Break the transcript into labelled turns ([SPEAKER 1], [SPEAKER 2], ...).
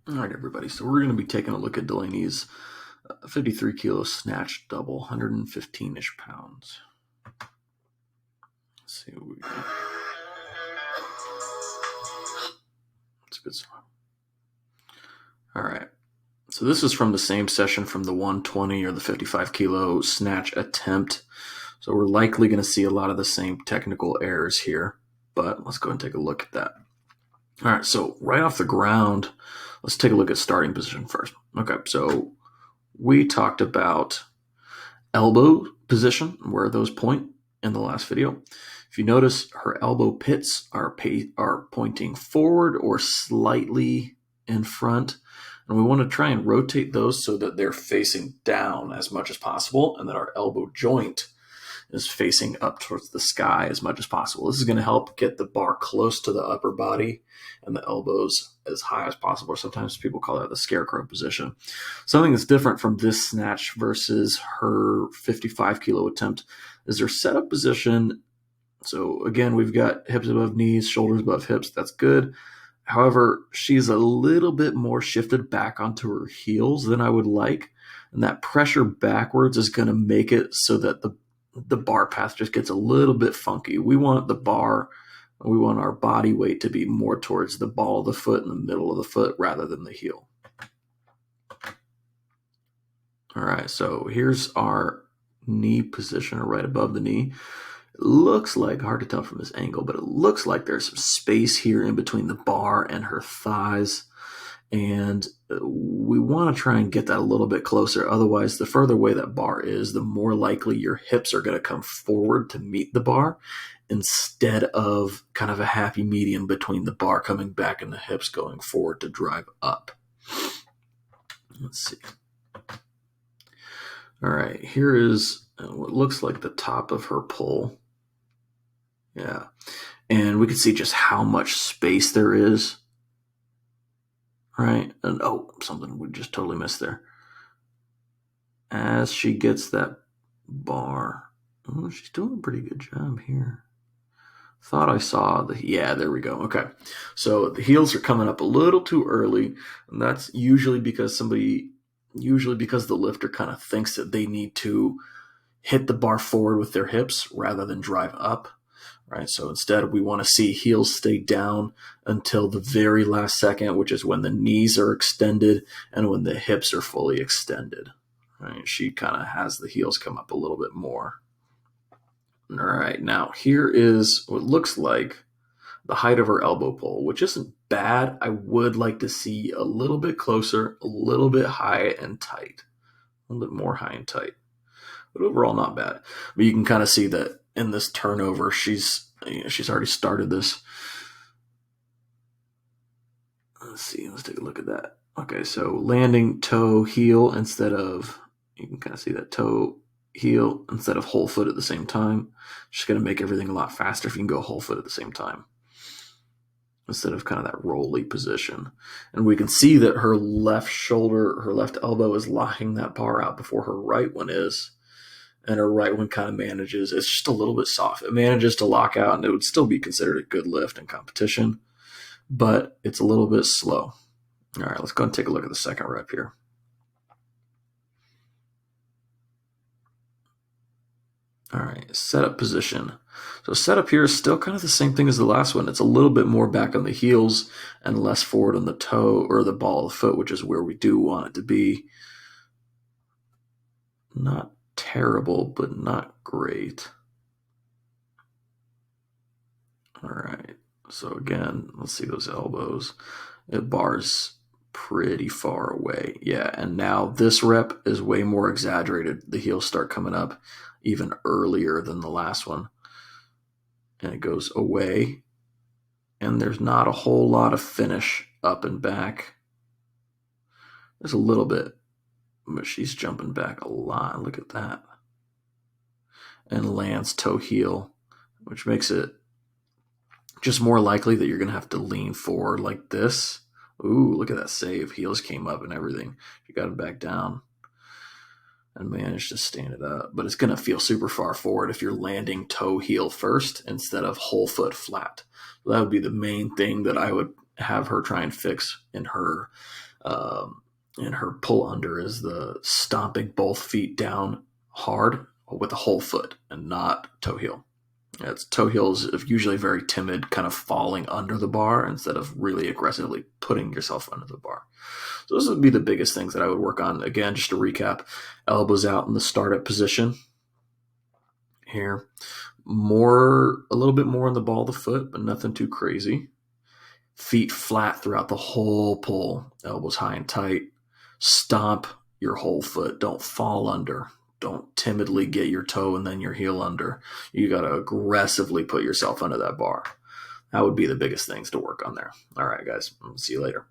[SPEAKER 1] All right, everybody. So we're going to be taking a look at Delaney's 53 kilo snatch double, 115-ish pounds. Let's see what we got. That's a good song. All right. So this is from the same session from the 120 or the 55 kilo snatch attempt. So we're likely going to see a lot of the same technical errors here, but let's go and take a look at that. All right. So right off the ground, let's take a look at starting position first. Okay. So we talked about elbow position, where those point in the last video. If you notice, her elbow pits are pointing forward or slightly in front. And we want to try and rotate those so that they're facing down as much as possible, and that our elbow joint is facing up towards the sky as much as possible. This is going to help get the bar close to the upper body and the elbows as high as possible. Sometimes people call that the scarecrow position. Something that's different from this snatch versus her 55 kilo attempt is her setup position. So again, we've got hips above knees, shoulders above hips. That's good. However, she's a little bit more shifted back onto her heels than I would like. And that pressure backwards is going to make it so that the bar path just gets a little bit funky. We want our body weight to be more towards the ball of the foot and the middle of the foot rather than the heel. All right, so here's our knee position right above the knee. It looks like, hard to tell from this angle, but it looks like there's some space here in between the bar and her thighs. And we want to try and get that a little bit closer. Otherwise, the further away that bar is, the more likely your hips are going to come forward to meet the bar instead of kind of a happy medium between the bar coming back and the hips going forward to drive up. Let's see. All right, here is what looks like the top of her pole. Yeah. And we can see just how much space there is. Right? And something we just totally missed there. As she gets that bar. Oh, she's doing a pretty good job here. Thought I saw there we go. Okay. So the heels are coming up a little too early. And that's usually because the lifter kind of thinks that they need to hit the bar forward with their hips rather than drive up. Right, so instead we want to see heels stay down until the very last second, which is when the knees are extended and when the hips are fully extended. Right, she kind of has the heels come up a little bit more. All right, now here is what looks like the height of her elbow pole, which isn't bad. I would like to see a little bit closer, a little bit high and tight, a little bit more high and tight. But overall, not bad. But you can kind of see that in this turnover, she's already started this. Let's see. Let's take a look at that. Okay, so landing toe heel instead of, you can kind of see that toe heel instead of whole foot at the same time. Just going to make everything a lot faster if you can go whole foot at the same time instead of kind of that rolly position. And we can see that her left elbow is locking that bar out before her right one is. And her right one kind of manages, it's just a little bit soft. It manages to lock out, and it would still be considered a good lift in competition, but it's a little bit slow. All right, let's go and take a look at the second rep here. All right, setup position. So setup here is still kind of the same thing as the last one. It's a little bit more back on the heels and less forward on the toe or the ball of the foot, which is where we do want it to be. Not terrible, but not great. All right. So again, let's see those elbows. It bars pretty far away. Yeah, and now this rep is way more exaggerated. The heels start coming up even earlier than the last one. And it goes away. And there's not a whole lot of finish up and back. There's a little bit. But she's jumping back a lot. Look at that. And lands toe heel, which makes it just more likely that you're going to have to lean forward like this. Ooh, look at that save. Heels came up and everything. She got it back down and managed to stand it up. But it's going to feel super far forward if you're landing toe heel first instead of whole foot flat. So that would be the main thing that I would have her try and fix in her And her pull under is the stomping both feet down hard with a whole foot and not toe heel. It's toe heels usually very timid, kind of falling under the bar instead of really aggressively putting yourself under the bar. So those would be the biggest things that I would work on. Again, just to recap, elbows out in the startup position here. A little bit more on the ball of the foot, but nothing too crazy. Feet flat throughout the whole pull, elbows high and tight. Stomp your whole foot. Don't fall under. Don't timidly get your toe and then your heel under. You got to aggressively put yourself under that bar. That would be the biggest things to work on there. All right, guys. See you later.